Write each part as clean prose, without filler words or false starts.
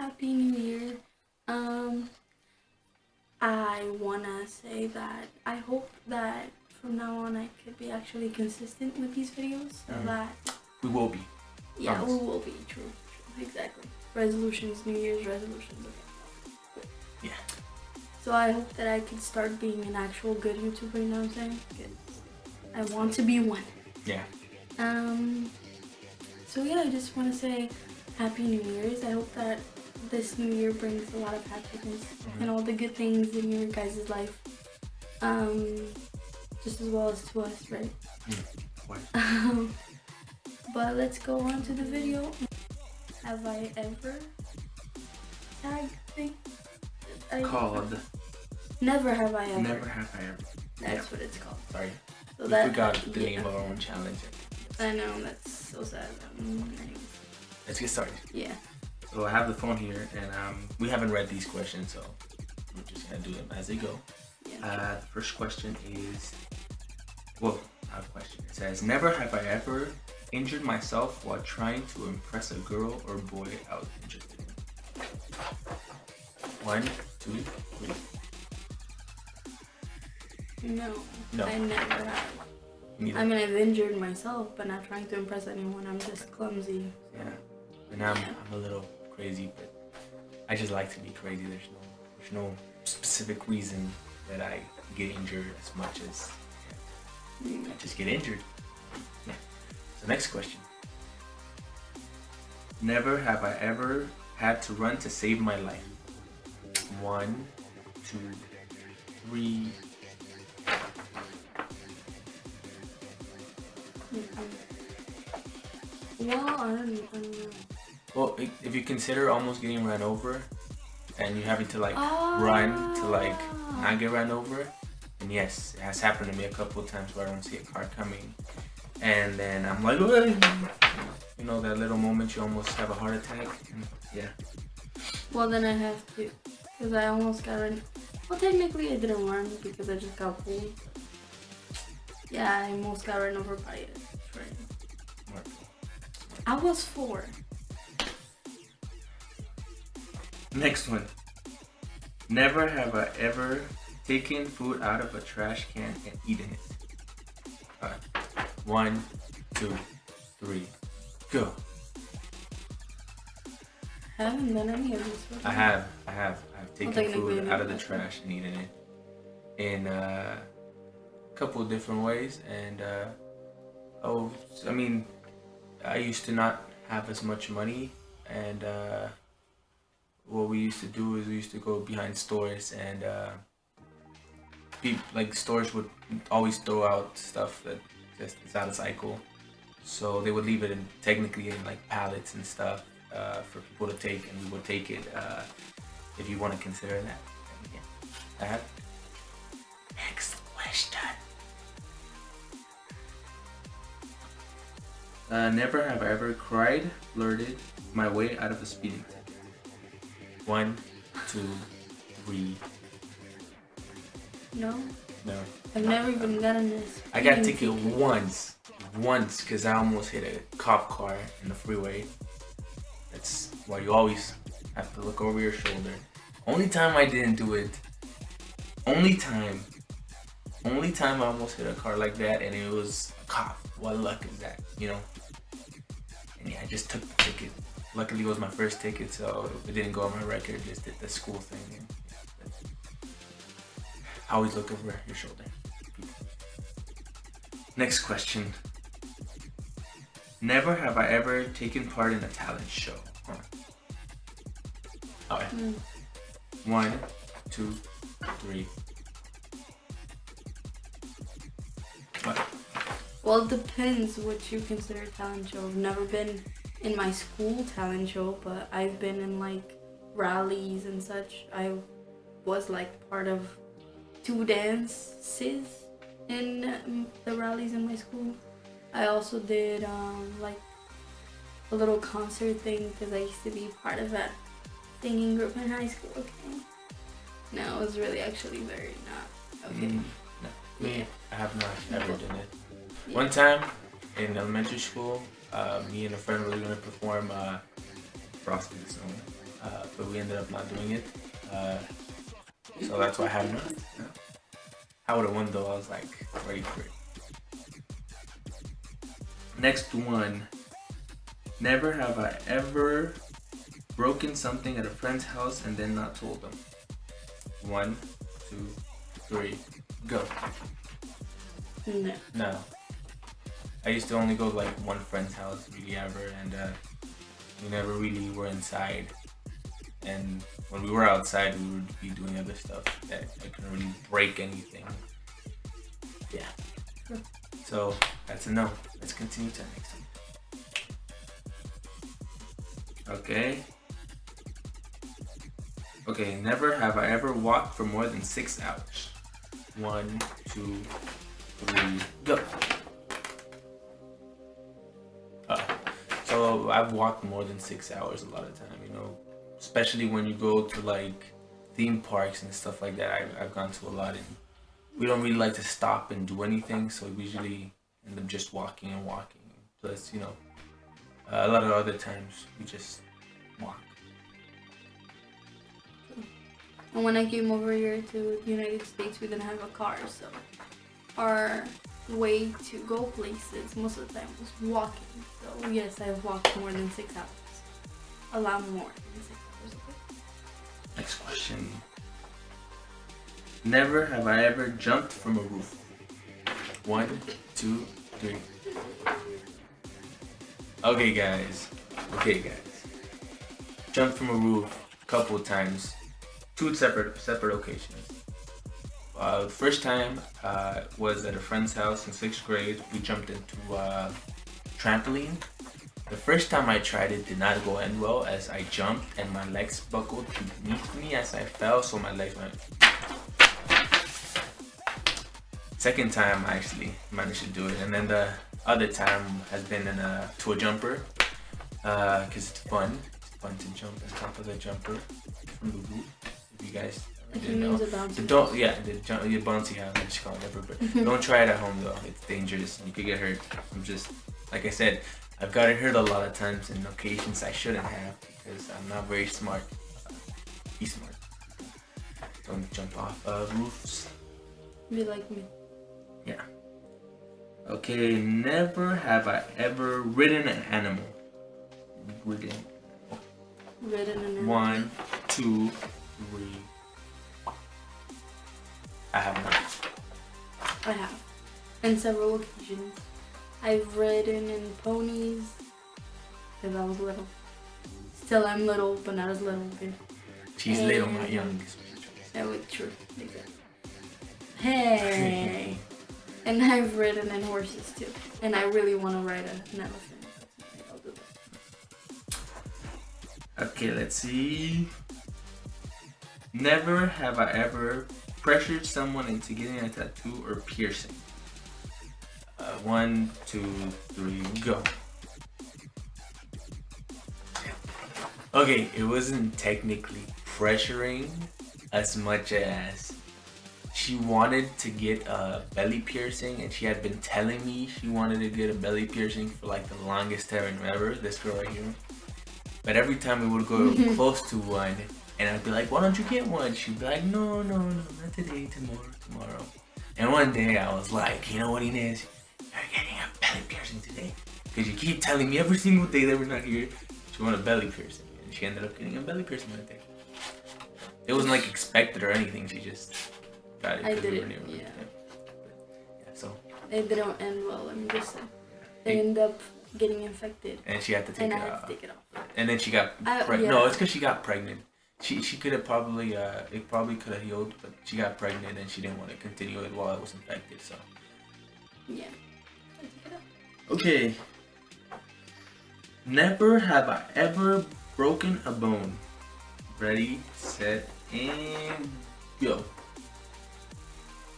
Happy New Year. Um, I wanna say that I hope that from now on I could be actually consistent with these videos so that We will be. yeah, Promise. we will be true, exactly. Resolutions, New Year's resolutions. Okay. Yeah. So I hope that I could start being an actual good YouTuber. You know what I'm saying? 'Cause I want to be one. Yeah. So yeah, I just want to say Happy New Year's. I hope that this new year brings a lot of happiness and all the good things in your guys' life. Just as well as to us, right? But let's go on to the video. Have I ever tag thing? Called Never have I ever. Never Have I Ever. That's what it's called. Sorry. So We forgot the name of our own challenge. I know, that's so sad. Let's get started. Yeah. So I have the phone here, and we haven't read these questions, so we're just gonna do them as they go. Yeah. The first question is, well, I have a question. It says, never have I ever injured myself while trying to impress a girl or boy I was interested in. 1, 2, 3. No. No. I never have. Neither. I mean, I've injured myself, but not trying to impress anyone. I'm just clumsy. Yeah. And I'm a little crazy, but I just like to be crazy. There's no specific reason that I get injured as much as I just get injured. Yeah. So next question. Never have I ever had to run to save my life. 1, 2, 3. Well, I don't know. Well, if you consider almost getting run over, and you having to run to not get run over, and yes, it has happened to me a couple of times where I don't see a car coming, and then I'm like, you know, that little moment you almost have a heart attack. And yeah. Well, then I have to, because I almost got run. Well, technically I didn't run because I just got pulled. Yeah, I almost got run over by a train. I was 4. Next one. Never have I ever taken food out of a trash can and eaten it. 1, 2, 3, go. I haven't done any of this before. I have. I've taken food out of the okay. trash and eaten it in a couple of different ways. And I used to not have as much money, and what we used to do is we used to go behind stores, and stores would always throw out stuff that just is out of cycle, so they would leave it technically in like pallets and stuff for people to take, and we would take it if you want to consider that. And yeah, I have. Next question. Never have I ever cried, blurted my way out of a speeding ticket. 1, 2, 3. No? No. I've never even gotten this. I got a ticket once because I almost hit a cop car in the freeway. That's why you always have to look over your shoulder. Only time I didn't do it. Only time I almost hit a car like that, and it was a cop. What luck is that, you know? And yeah, I just took the ticket. Luckily, it was my first ticket, so it didn't go on my record. Just did the school thing. And I always look over your shoulder. Next question. Never have I ever taken part in a talent show. Okay. 1, 2, 3. What? Well, it depends what you consider talent show. I've never been in my school talent show, but I've been in like rallies and such. I was like part of 2 dances in the rallies in my school. I also did like a little concert thing because I used to be part of a singing group in high school. Okay. No, it was really actually very not okay. No, me, I have not ever done it. Yeah. One time in elementary school, me and a friend were going to perform Frosty the Snowman. but we ended up not doing it. So that's why I have none. Yeah. I would have won though. I was like ready for it. Next one. Never have I ever broken something at a friend's house and then not told them. 1, 2, 3, go. No. No. I used to only go to like one friend's house really ever, and we never really were inside. And when we were outside, we would be doing other stuff that I couldn't really break anything. Yeah. So that's a no. Let's continue to the next one. Okay. Okay, never have I ever walked for more than 6 hours. 1, 2, 3, go. So I've walked more than 6 hours a lot of time, you know, especially when you go to like theme parks and stuff like that. I've gone to a lot, and we don't really like to stop and do anything, so we usually end up just walking and walking. Plus, you know, a lot of other times we just walk. And when I came over here to the United States, we didn't have a car, so our way to go places most of the time was walking. So yes, I've walked more than 6 hours. A lot more than 6 hours. Okay? Next question. Never have I ever jumped from a roof. 1, 2, 3. Okay guys. Jumped from a roof a couple of times. 2 separate occasions. The first time was at a friend's house in 6th grade. We jumped into a trampoline. The first time I tried it did not go end well, as I jumped and my legs buckled beneath me as I fell, so my legs went. Second time I actually managed to do it, and then the other time has been to a jumper, because it's fun. It's fun to jump on top of the jumper from the roof. If you guys didn't know, the bouncy house. I just call it never, but don't try it at home though. It's dangerous. You could get hurt. I'm just, like I said, I've gotten hurt a lot of times in occasions I shouldn't have, because I'm not very smart. Be smart. Don't jump off roofs. Be like me. Yeah. Okay, never have I ever ridden an animal. Ridden an animal. 1, 2, 3. I have not. I have. On several occasions. I've ridden in ponies because I was little. Still I'm little, but not as little. Okay? She's little, not young. That was true. Exactly. Hey! And I've ridden in horses too. And I really want to ride an elephant. I'll do that. Okay, let's see. Never have I ever pressured someone into getting a tattoo or piercing. 1, 2, 3, go. Okay, it wasn't technically pressuring as much as she wanted to get a belly piercing, and she had been telling me she wanted to get a belly piercing for like the longest time ever. This girl right here. But every time we would go close to one, and I'd be like, why don't you get one? She'd be like, no, not today, tomorrow. And one day I was like, you know what, Inez? You're getting a belly piercing today. Because you keep telling me every single day that we're not here, she wanted a belly piercing. And she ended up getting a belly piercing that day. It wasn't like expected or anything, she just got it. I did it, yeah. So. It didn't end well, let me just say. They end up getting infected. And she had to take it off. And I had to take it off. And then she got pregnant. No, it's because she got pregnant. She could have probably, it probably could have healed, but she got pregnant and she didn't want to continue it while it was infected, so. Yeah. Okay. Never have I ever broken a bone. Ready, set, and go.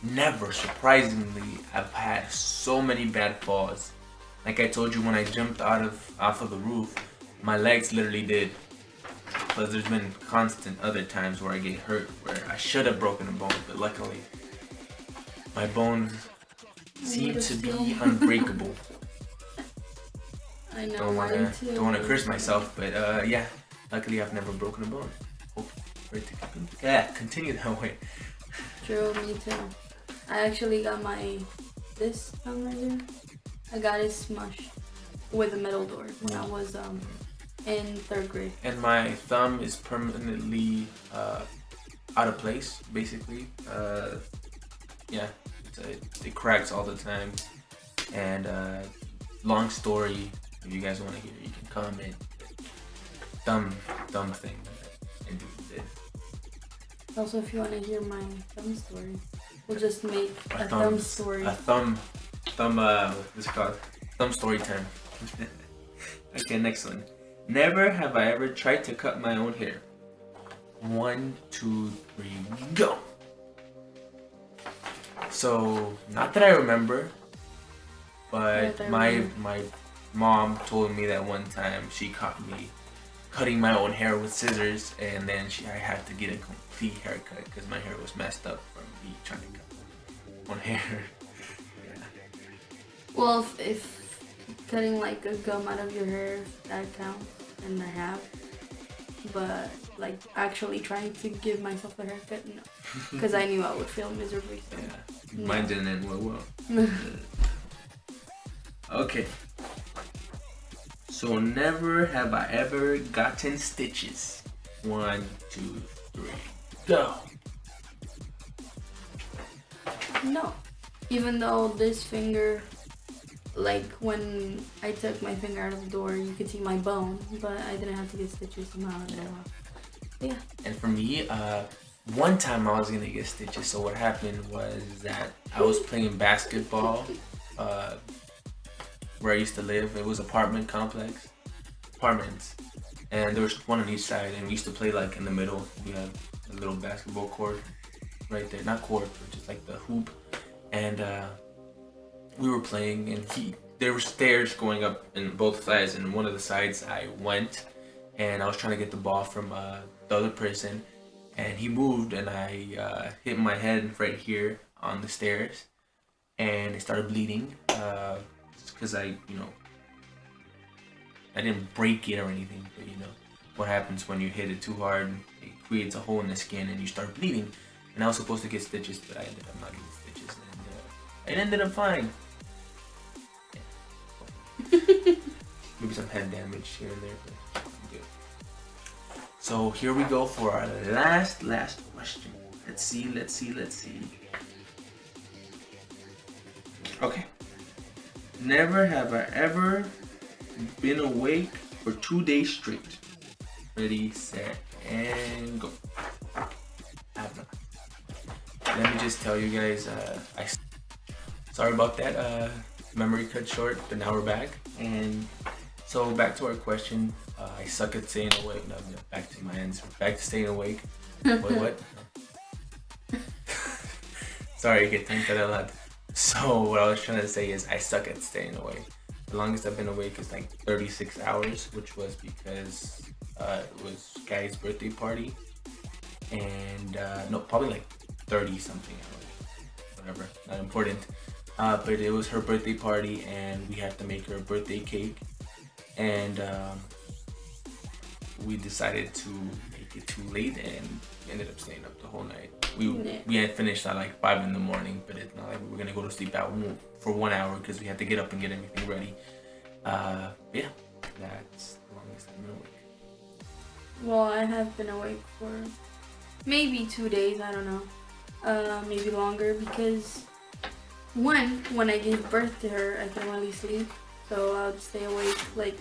Never. Surprisingly, I've had so many bad falls. Like I told you, when I jumped off of the roof, my legs literally did. But there's been constant other times where I get hurt, where I should have broken a bone, but luckily my bones seem to be unbreakable. I know. Don't wanna curse myself, but yeah, Luckily, I've never broken a bone. Hope for it to continue that way. True, me too. I actually got this thumb right here. I got it smushed with a metal door when I was in 3rd grade. And my thumb is permanently out of place, basically. Yeah, it cracks all the time. And long story, if you guys want to hear, you can comment. Dumb thing I did. Also, if you want to hear my thumb story, we'll just make a thumb story. A thumb, what's it called? Thumb story time. Okay, next one. Never have I ever tried to cut my own hair. 1, 2, 3, go! So, not that I remember, but my mom told me that one time she caught me cutting my own hair with scissors, and then I had to get a complete haircut because my hair was messed up from me trying to cut my own hair. Yeah. Well, if cutting like a gum out of your hair, that counts, and I have. But like actually trying to give myself a haircut, no, because I knew I would fail miserably. So. Yeah, mine didn't end well. Okay. So never have I ever gotten stitches. 1, 2, 3, go. No, even though this finger, like when I took my finger out of the door, you could see my bone, but I didn't have to get stitches somehow. Yeah. And for me, one time I was gonna get stitches. So what happened was that I was playing basketball where I used to live. It was apartments, and there was one on each side, and we used to play like in the middle. We had a little basketball court right there, not court, but just like the hoop, and we were playing, and there were stairs going up in both sides, and one of the sides I went, and I was trying to get the ball from the other person, and he moved, and I hit my head right here on the stairs, and it started bleeding, because I didn't break it or anything, but what happens when you hit it too hard, it creates a hole in the skin and you start bleeding. And I was supposed to get stitches, but I ended up not getting stitches, and it ended up fine. Yeah. Maybe some head damage here and there, but I'm good. So here we go for our last question. Let's see. Okay. Never have I ever been awake for 2 days straight. Ready, set, and go. I have not. Let me just tell you guys, sorry about that memory cut short, but now we're back. And so back to our question. I suck at staying awake. No, back to my answer. Back to staying awake. What? Sorry, I get think that a lot. So what I was trying to say is I suck at staying awake. The longest I've been awake is like 36 hours, which was because it was Guy's birthday party, and no, probably like 30 something hours, whatever, not important. But it was her birthday party, and we had to make her a birthday cake, and we decided to make it too late, and we ended up staying up the whole night. We had finished at like 5 in the morning, but it's not like we were gonna go to sleep for 1 hour because we had to get up and get everything ready. Yeah, that's the longest I've been awake. Well, I have been awake for maybe 2 days, I don't know, maybe longer, because when I gave birth to her, I could only sleep, so I would stay awake like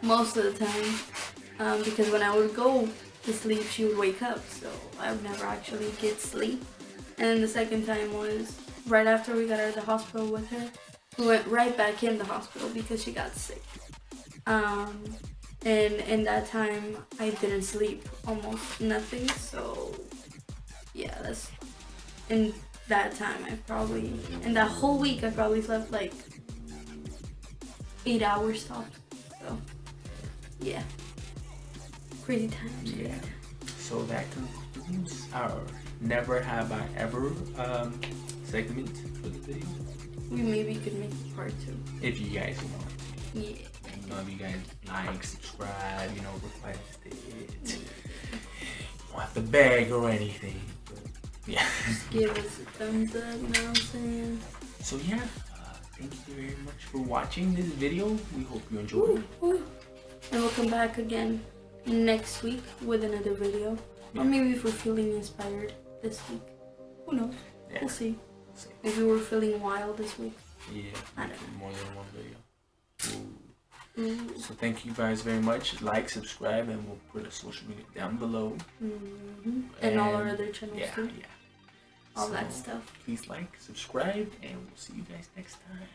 most of the time, because when I would go to sleep, she would wake up, so I would never actually get sleep. And then the second time was right after we got out of the hospital with her. We went right back in the hospital because she got sick. And in that time, I didn't sleep almost nothing, so yeah, that's in that time in that whole week I probably slept like 8 hours tops, so yeah. Crazy times. Yeah. So that concludes our Never Have I Ever segment for the video. We maybe could make part 2. If you guys want. Yeah. You know, if you guys like, subscribe, you know, request it. You don't have to beg or anything. But yeah. Just give us a thumbs up, you know what I'm saying? So yeah, thank you very much for watching this video. We hope you enjoyed it. And we'll come back again next week with another video. Yeah. Or maybe if we're feeling inspired this week. Who knows? Yeah. We'll see. We'll see. Maybe we're feeling wild this week. Yeah, I make don't it more than one video. Mm. So thank you guys very much. Like, subscribe, and we'll put a social media down below. Mm-hmm. And all our other channels yeah, too. yeah. All So that stuff. Please like, subscribe, and we'll see you guys next time.